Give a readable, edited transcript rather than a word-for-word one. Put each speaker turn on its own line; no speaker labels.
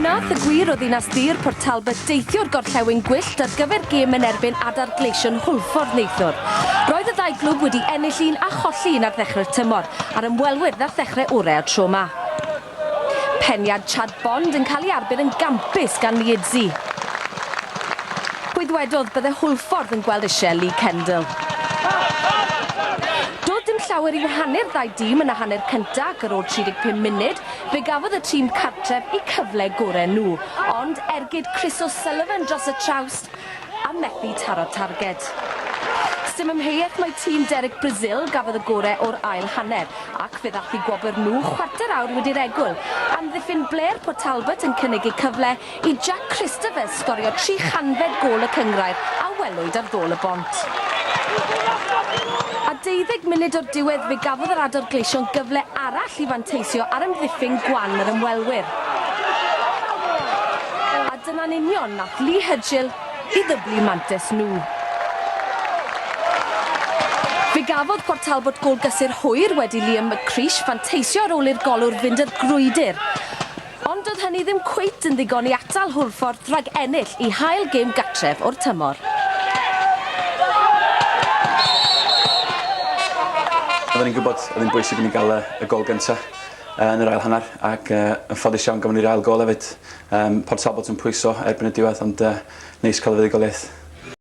Wnaeth y gwir o ddinas ddir Port Talbot deithio'r gorllewin gwyllt ar gyfer gêm yn erbyn adar gleision Hwlffordd neithwr. Roedd y ddau glwb wedi ennill un a cholli un ar ddechrau'r tymor, a'r ymwelwyr ddath ddechrau orau o'r tro yma. Peniad Chad Bond yn cael ei arbed yn gampus gan Liedzi. Gwyddwedodd bydde Hwlffordd yn gweld eisiau Lee Kendall. Doedd dim llawer i wahanu'r ddau dîm yn y hanner cyntaf ar ôl 35 munud, fe gafodd y tîm cartref i cyfle gorau nhw, ond ergyd Chris O'Sullivan dros y trawst a methu taro'r targed. Dim ymheuaeth mae tîm Derek Brazil gafodd y gorau o'r ail hanner, ac fe ddath i gwobr nhw chwarter awr wedi'r egwyl, amddiffyn Blair Port Talbot yn cynnig eu cyfle i Jack Christopher sgorio 3 chanfed gol y cyngrair a welwyd ar ddôl y bont. A 12 munud o'r diwedd fe gafodd yr adar gleision gyfle arall i fanteisio ar ymddiffyn gwan yr ymwelwyr. A dyna'n union nath Lee Hydgil i ddyblu mantes nhw. Fe gafodd Port Talbot gol gysur hwyr wedi Liam McCreish fanteisio ar ôl i'r golwr fynd yr grwydr. Ond doedd hynny ddim cweit yn ddigon i atal Hwlffordd rhag ennill i hail gêm gatref o'r tymor.
Oedden ni'n gwybod oedd hi'n bwysig i ni gael y gol gyntaf yn yr ail hanner ac yn ffodus iawn gafon ni'r ail gol hefyd. Port Talbot yn pwyso erbyn y diwedd ond neis cael y fuddugoliaeth.